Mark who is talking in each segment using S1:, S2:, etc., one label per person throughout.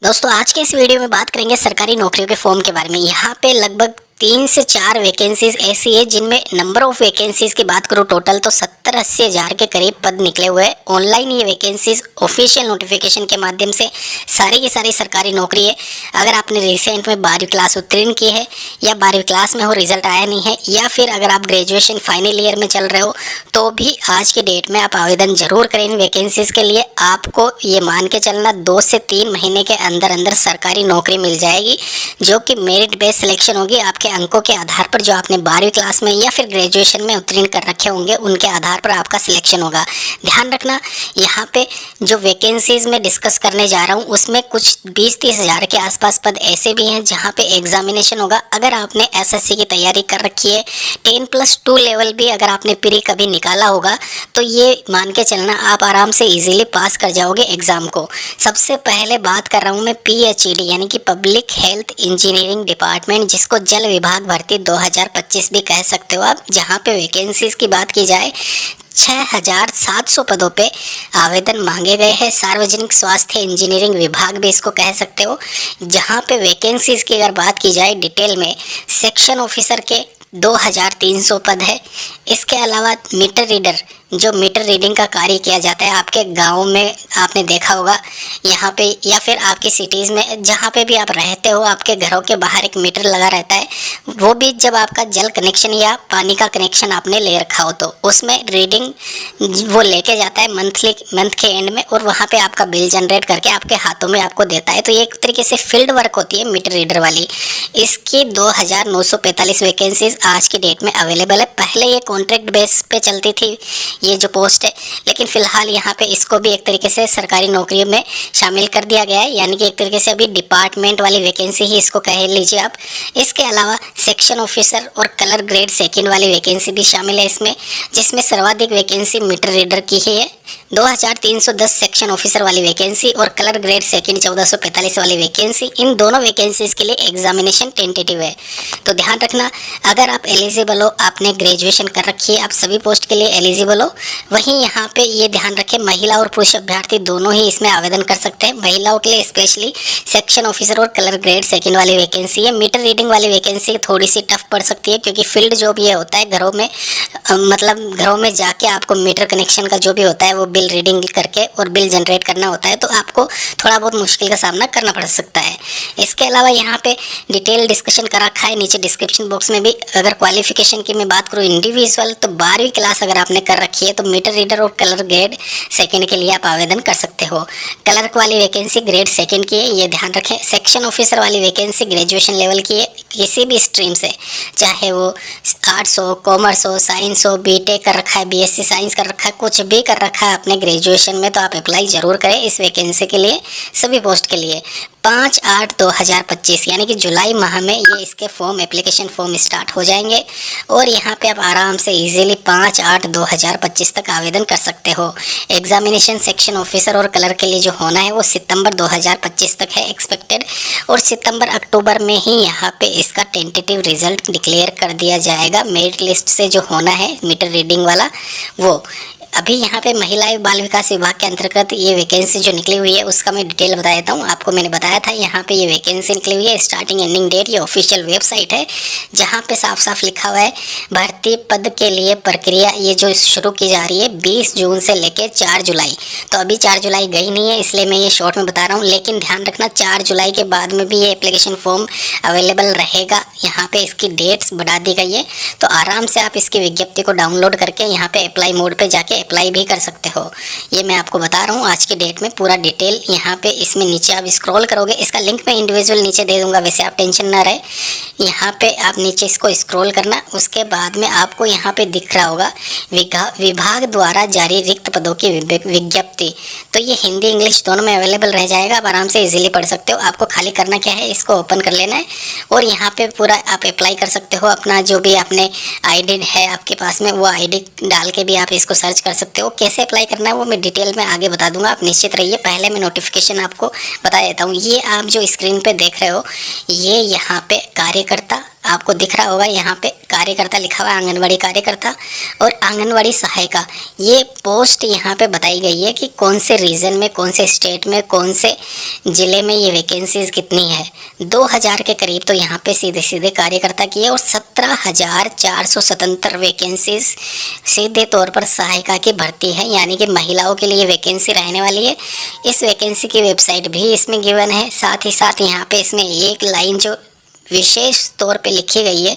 S1: दोस्तों आज के इस वीडियो में बात करेंगे सरकारी नौकरियों के फॉर्म के बारे में। यहाँ पे लगभग 3 से 4 वैकेंसीज ऐसी है जिनमें नंबर ऑफ वैकेंसीज की बात करूँ टोटल तो 70-80 हज़ार के करीब पद निकले हुए हैं। ऑनलाइन ये वैकेंसीज ऑफिशियल नोटिफिकेशन के माध्यम से सारी की सारी सरकारी नौकरी है। अगर आपने रिसेंट में 12वीं क्लास उत्तीर्ण की है या 12वीं क्लास में हो, रिजल्ट आया नहीं है, या फिर अगर आप ग्रेजुएशन फाइनल ईयर में चल रहे हो, तो भी आज की डेट में आप आवेदन जरूर करें इन वैकेंसीज के लिए। आपको ये मान के चलना 2 से 3 महीने के अंदर अंदर सरकारी नौकरी मिल जाएगी, जो कि मेरिट बेस्ड सिलेक्शन होगी। आपके अंकों के आधार पर जो आपने 12वीं क्लास में या फिर ग्रेजुएशन में उत्तीर्ण कर रखे होंगे उनके आधार पर आपका सिलेक्शन होगा। ध्यान रखना, यहाँ पे जो वैकेंसीज में डिस्कस करने जा रहा हूँ उसमें कुछ 20-30 हज़ार के आसपास पद ऐसे भी हैं जहाँ पे एग्जामिनेशन होगा। अगर आपने एसएससी की तैयारी कर रखी है, 10+2 लेवल भी अगर आपने प्री कभी निकाला होगा, तो ये मान के चलना आप आराम से इजीली पास कर जाओगे एग्जाम को। सबसे पहले बात कर रहा हूँ मैं PHED यानी कि पब्लिक हेल्थ इंजीनियरिंग डिपार्टमेंट, जिसको जल विभाग भर्ती 2025 भी कह सकते हो आप। जहाँ पे वैकेंसीज की बात की जाए 6700 पदों पे आवेदन मांगे गए हैं। सार्वजनिक स्वास्थ्य इंजीनियरिंग विभाग भी इसको कह सकते हो। जहाँ पे वैकेंसीज की अगर बात की जाए डिटेल में, सेक्शन ऑफिसर के 2300 पद है। इसके अलावा मीटर रीडर, जो मीटर रीडिंग का कार्य किया जाता है आपके गाँव में, आपने देखा होगा यहाँ पे या फिर आपकी सिटीज़ में जहाँ पे भी आप रहते हो, आपके घरों के बाहर एक मीटर लगा रहता है। वो भी जब आपका जल कनेक्शन या पानी का कनेक्शन आपने ले रखा हो तो उसमें रीडिंग वो लेके जाता है मंथ के एंड में, और वहाँ पे आपका बिल जनरेट करके आपके हाथों में आपको देता है। तो ये एक तरीके से फील्ड वर्क होती है मीटर रीडर वाली। इसकी 2945 वैकेंसीज आज की डेट में अवेलेबल है। पहले ये कॉन्ट्रैक्ट बेस पे चलती थी ये जो पोस्ट है, लेकिन फिलहाल यहाँ पे इसको भी एक तरीके से सरकारी नौकरियों में शामिल कर दिया गया है, यानी कि एक तरीके से अभी डिपार्टमेंट वाली वैकेंसी ही इसको कह लीजिए आप। इसके अलावा सेक्शन ऑफिसर और कलर ग्रेड सेकंड वाली वैकेंसी भी शामिल है इसमें, जिसमें सर्वाधिक वैकेंसी मीटर रीडर की ही है। 2310 सेक्शन ऑफिसर वाली वैकेंसी और कलर ग्रेड सेकंड 1445 वाली वैकेंसी। इन दोनों वैकेंसीज के लिए एग्जामिनेशन टेंटेटिव है। तो ध्यान रखना, अगर आप एलिजिबल हो, आपने ग्रेजुएशन कर रखी है, आप सभी पोस्ट के लिए एलिजिबल हो। वहीं यहाँ पे ये ध्यान रखें, महिला और पुरुष अभ्यर्थी दोनों ही इसमें आवेदन कर सकते हैं। महिलाओं के लिए स्पेशली सेक्शन ऑफिसर और कलर ग्रेड सेकंड वाली वैकेंसी है। मीटर रीडिंग वाली वैकेंसी थोड़ी सी टफ पड़ सकती है, क्योंकि फील्ड जॉब ये होता है घरों में, मतलब घरों में जाके आपको मीटर कनेक्शन का जो भी होता है वो बिल रीडिंग करके और बिल जनरेट करना होता है, तो आपको थोड़ा बहुत मुश्किल का सामना करना पड़ सकता है। इसके अलावा यहाँ पे डिटेल डिस्कशन कर रखा है नीचे डिस्क्रिप्शन बॉक्स में भी। अगर क्वालिफिकेशन की मैं बात करूँ इंडिविजुअल, तो 12वीं क्लास अगर आपने कर रखी है तो मीटर रीडर और कलर ग्रेड सेकंड के लिए आप आवेदन कर सकते हो। क्लर्क वाली वैकेंसी ग्रेड सेकंड की है, ये ध्यान रखें। सेक्शन ऑफिसर वाली वैकेंसी ग्रेजुएशन लेवल की है, किसी भी स्ट्रीम से, चाहे वो आर्ट्स हो, कॉमर्स हो, साइंस हो, बीटेक कर रखा है, बीएससी साइंस कर रखा है, कुछ भी कर रखा है अपने ग्रेजुएशन में, तो आप अप्लाई जरूर करें इस वैकेंसी के लिए, सभी पोस्ट के लिए। 5/8/2025 यानी कि जुलाई माह में ये इसके फॉर्म एप्लीकेशन फॉर्म स्टार्ट हो जाएंगे, और यहाँ पे आप आराम से इजीली 5/8/2025 तक आवेदन कर सकते हो। एग्जामिनेशन सेक्शन ऑफिसर और कलर के लिए जो होना है वो सितंबर 2025 तक है एक्सपेक्टेड, और सितंबर-अक्टूबर में ही यहाँ पे इसका टेंटेटिव रिजल्ट डिक्लेयर कर दिया जाएगा। मेरिट लिस्ट से जो होना है मीटर रीडिंग वाला वो। अभी यहाँ पे महिला एवं बाल विकास विभाग के अंतर्गत ये वैकेंसी जो निकली हुई है उसका मैं डिटेल बता देता हूँ आपको। मैंने बताया था यहाँ पे ये वैकेंसी निकली हुई है, स्टार्टिंग एंडिंग डेट, ये ऑफिशियल वेबसाइट है जहाँ पे साफ साफ लिखा हुआ है भर्ती पद के लिए प्रक्रिया ये जो शुरू की जा रही है 20 जून से लेकर 4 जुलाई। तो अभी 4 जुलाई गई नहीं है, इसलिए मैं ये शॉर्ट में बता रहा हूँ, लेकिन ध्यान रखना 4 जुलाई के बाद में भी ये एप्लीकेशन फॉर्म अवेलेबल रहेगा। यहाँ पे इसकी डेट्स बढ़ा दी गई है, तो आराम से आप इसकी विज्ञप्ति को डाउनलोड करके यहाँ पे अप्लाई मोड पे जाके अप्लाई भी कर सकते हो। ये मैं आपको बता रहा हूँ आज की डेट में पूरा डिटेल। यहाँ पे इसमें नीचे आप स्क्रॉल करोगे, इसका लिंक मैं इंडिविजुअल नीचे दे दूंगा, वैसे आप टेंशन ना रहे। यहाँ पे आप नीचे इसको स्क्रॉल करना, उसके बाद में आपको यहाँ पे दिख रहा होगा विभाग द्वारा जारी रिक्त पदों की विज्ञप्ति। तो ये हिंदी इंग्लिश दोनों में अवेलेबल रह जाएगा, आप आराम से इजीली पढ़ सकते हो। आपको खाली करना क्या है, इसको ओपन कर लेना है और यहाँ पे पूरा आप अप्लाई कर सकते हो। अपना जो भी आपने आईडी है आपके पास में, वो आईडी डाल के भी आप इसको सर्च कर सकते हो। कैसे अप्लाई करना है वो मैं डिटेल में आगे बता दूंगा, आप निश्चित रहिए। पहले मैं नोटिफिकेशन आपको बता देता हूँ। ये आप जो स्क्रीन पे देख रहे हो, ये यहाँ पे कार्यकर्ता आपको दिख रहा होगा यहाँ पे कार्यकर्ता लिखा हुआ है, आंगनवाड़ी कार्यकर्ता और आंगनवाड़ी सहायिका। ये पोस्ट यहाँ पे बताई गई है कि कौन से रीजन में, कौन से स्टेट में, कौन से ज़िले में ये वैकेंसीज कितनी है। 2000 के करीब तो यहाँ पे सीधे सीधे कार्यकर्ता की है और 17,477 वैकेंसीज सीधे तौर पर सहायिका की भर्ती है, यानी कि महिलाओं के लिए वैकेंसी रहने वाली है। इस वैकेंसी की वेबसाइट भी इसमें गिवन है। साथ ही साथ यहाँ पे इसमें एक लाइन जो विशेष तौर पे लिखी गई है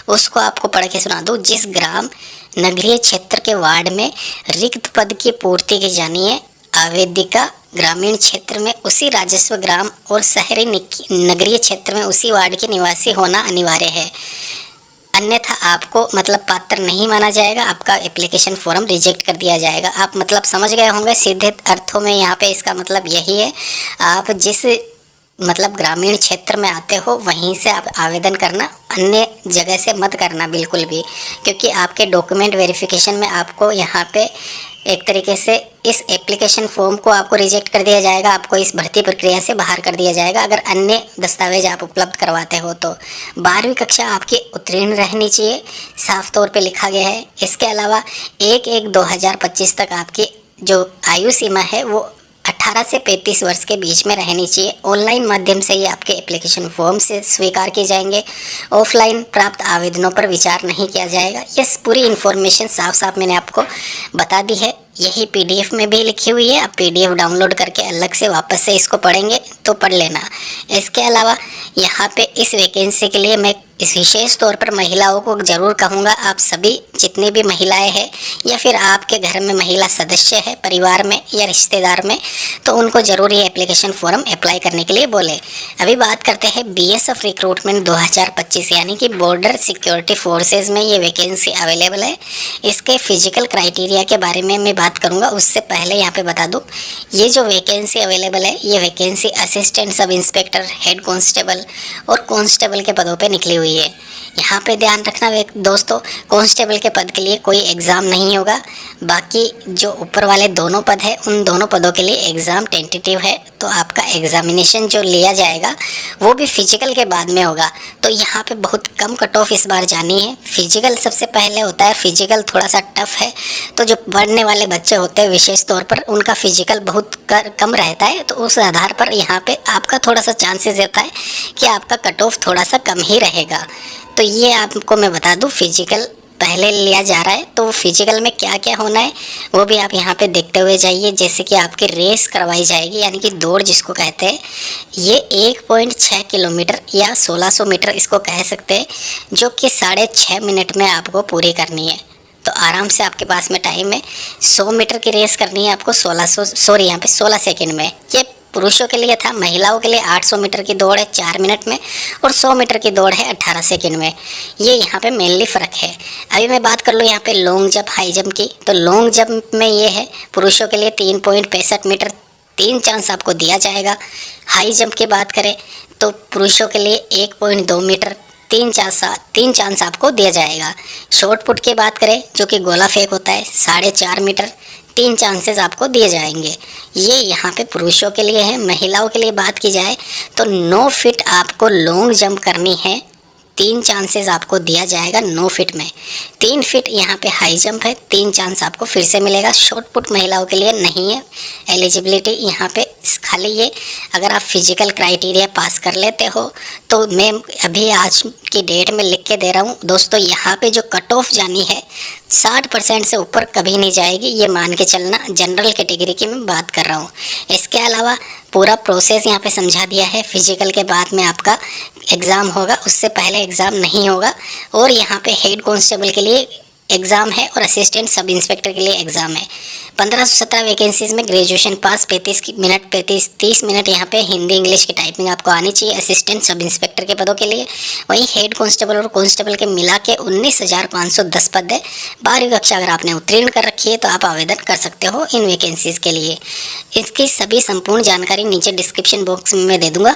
S1: उसको आपको पढ़ के सुना दूँ। जिस ग्राम नगरीय क्षेत्र के वार्ड में रिक्त पद की पूर्ति की जानी है, आवेदिका ग्रामीण क्षेत्र में उसी राजस्व ग्राम और शहरी नगरीय क्षेत्र में उसी वार्ड के निवासी होना अनिवार्य है, अन्यथा आपको मतलब पात्र नहीं माना जाएगा, आपका एप्लीकेशन फॉर्म रिजेक्ट कर दिया जाएगा। आप मतलब समझ गए होंगे सीधे अर्थों में, यहाँ पे इसका मतलब यही है, आप जिस मतलब ग्रामीण क्षेत्र में आते हो वहीं से आप आवेदन करना, अन्य जगह से मत करना बिल्कुल भी, क्योंकि आपके डॉक्यूमेंट वेरिफिकेशन में आपको यहाँ पे एक तरीके से इस एप्लीकेशन फॉर्म को आपको रिजेक्ट कर दिया जाएगा, आपको इस भर्ती प्रक्रिया से बाहर कर दिया जाएगा अगर अन्य दस्तावेज आप उपलब्ध करवाते हो तो। 12वीं कक्षा आपकी उत्तीर्ण रहनी चाहिए, साफ तौर पे लिखा गया है। इसके अलावा 1/1/2025 तक आपकी जो आयु सीमा है वो 18 से 35 वर्ष के बीच में रहनी चाहिए। ऑनलाइन माध्यम से ही आपके एप्लीकेशन फॉर्म से स्वीकार किए जाएंगे, ऑफलाइन प्राप्त आवेदनों पर विचार नहीं किया जाएगा। ये पूरी इन्फॉर्मेशन साफ साफ मैंने आपको बता दी है, यही पीडीएफ में भी लिखी हुई है। आप पीडीएफ डाउनलोड करके अलग से वापस से इसको पढ़ेंगे तो पढ़ लेना। इसके अलावा यहाँ पे इस वैकेंसी के लिए मैं इस विशेष तौर पर महिलाओं को ज़रूर कहूँगा, आप सभी जितनी भी महिलाएं हैं या फिर आपके घर में महिला सदस्य है परिवार में या रिश्तेदार में, तो उनको ज़रूर ये एप्लीकेशन फॉर्म अप्लाई करने के लिए बोले। अभी बात करते हैं बीएसएफ रिक्रूटमेंट 2025 यानी कि बॉर्डर सिक्योरिटी फोर्सेज में ये वैकेंसी अवेलेबल है। इसके फिजिकल क्राइटेरिया के बारे में मैं बात करूँगा, उससे पहले यहाँ पर बता दूँ ये जो वैकेंसी अवेलेबल है ये vacancy assistant sub inspector, head constable और कांस्टेबल के पदों पे निकली हुई है। यहाँ पे ध्यान रखना दोस्तों, कांस्टेबल के पद के लिए कोई एग्ज़ाम नहीं होगा, बाकी जो ऊपर वाले दोनों पद है उन दोनों पदों के लिए एग्ज़ाम टेंटेटिव है। तो आपका एग्जामिनेशन जो लिया जाएगा वो भी फिजिकल के बाद में होगा। तो यहाँ पे बहुत कम कट ऑफ इस बार जानी है। फिजिकल सबसे पहले होता है, फिजिकल थोड़ा सा टफ है, तो जो पढ़ने वाले बच्चे होते हैं विशेष तौर पर उनका फिजिकल बहुत कम रहता है, तो उस आधार पर यहाँ पे आपका थोड़ा सा चांसेस रहता है कि आपका कट ऑफ थोड़ा सा कम ही रहेगा। तो ये आपको मैं बता दूँ, फिजिकल पहले लिया जा रहा है, तो फिजिकल में क्या क्या होना है वो भी आप यहाँ पे देखते हुए जाइए। जैसे कि आपकी रेस करवाई जाएगी, यानी कि दौड़ जिसको कहते हैं, ये 1.6 किलोमीटर या 1600 मीटर इसको कह सकते हैं, जो कि 6.5 मिनट में आपको पूरी करनी है। तो आराम से आपके पास में टाइम है। 100 मीटर की रेस करनी है आपको 16 सेकेंड में। ये पुरुषों के लिए था, महिलाओं के लिए 800 मीटर की दौड़ है 4 मिनट में और 100 मीटर की दौड़ है 18 सेकेंड में। ये यहाँ पे मेनली फ़र्क है। अभी मैं बात कर लूँ यहाँ पे लॉन्ग जंप, हाई जंप की, तो लॉन्ग जंप में ये है पुरुषों के लिए 3.65 मीटर 3 चांस आपको दिया जाएगा। हाई जंप की बात करें तो पुरुषों के लिए 1.2 मीटर 3 चांस आपको दिया जाएगा। शॉर्ट पुट की बात करें जो कि गोला फेंक होता है 4.5 मीटर 3 चांसेस आपको दिए जाएंगे। ये यहाँ पे पुरुषों के लिए है। महिलाओं के लिए बात की जाए तो 9 फीट आपको लॉन्ग जंप करनी है, 3 चांसेस आपको दिया जाएगा 9 फीट में। 3 फीट यहाँ पे हाई जंप है, 3 चांस आपको फिर से मिलेगा। शॉर्ट पुट महिलाओं के लिए नहीं है एलिजिबिलिटी यहाँ पे, खाली ये अगर आप फिजिकल क्राइटेरिया पास कर लेते हो तो मैं अभी आज की डेट में लिख के दे रहा हूँ दोस्तों, यहाँ पे जो कट ऑफ जानी है 60% से ऊपर कभी नहीं जाएगी, ये मान के चलना। जनरल कैटेगरी की मैं बात कर रहा हूँ। इसके अलावा पूरा प्रोसेस यहाँ पे समझा दिया है। फिजिकल के बाद में आपका एग्ज़ाम होगा, उससे पहले एग्ज़ाम नहीं होगा। और यहाँ पे हेड कांस्टेबल के लिए एग्ज़ाम है और असिस्टेंट सब इंस्पेक्टर के लिए एग्ज़ाम है। 1517 वैकेंसीज़ में ग्रेजुएशन पास 30 मिनट यहाँ पे हिंदी इंग्लिश की टाइपिंग आपको आनी चाहिए असिस्टेंट सब इंस्पेक्टर के पदों के लिए। वहीं हेड कांस्टेबल और कांस्टेबल के मिला के 19,510 पद है। 12वीं कक्षा अगर आपने उत्तीर्ण कर रखी है तो आप आवेदन कर सकते हो इन वैकेंसीज़ के लिए। इसकी सभी संपूर्ण जानकारी नीचे डिस्क्रिप्शन बॉक्स में दे दूँगा।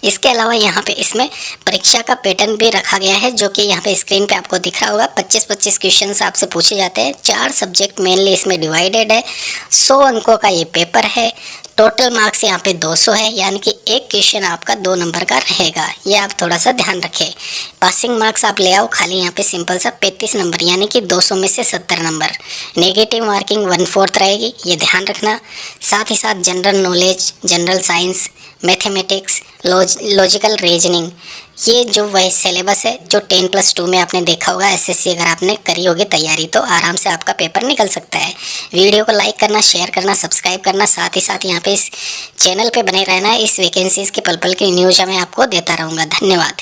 S1: इसके अलावा यहाँ पे इसमें परीक्षा का पैटर्न भी रखा गया है, जो कि यहाँ पे स्क्रीन पे आपको दिख रहा होगा। 25-25 क्वेश्चंस आपसे पूछे जाते हैं। 4 सब्जेक्ट मेनली इसमें डिवाइडेड है। 100 अंकों का ये पेपर है। टोटल मार्क्स यहाँ पे 200 है, यानी कि एक क्वेश्चन आपका 2 नंबर का रहेगा, ये आप थोड़ा सा ध्यान रखें। पासिंग मार्क्स आप ले आओ खाली यहाँ पे सिंपल सा 35 नंबर, यानी कि 200 में से 70 नंबर। नेगेटिव मार्किंग 1/4 रहेगी, ये ध्यान रखना। साथ ही साथ general knowledge, general science, mathematics, logical reasoning, ये जो वही सिलेबस है जो 10+2 में आपने देखा होगा। एसएससी अगर आपने करी होगी तैयारी तो आराम से आपका पेपर निकल सकता है। वीडियो को लाइक करना, शेयर करना, सब्सक्राइब करना, साथ ही साथ यहाँ पे इस चैनल पे बने रहना। इस वैकेंसीज़ के पल पल की न्यूज़ मैं आपको देता रहूँगा। धन्यवाद।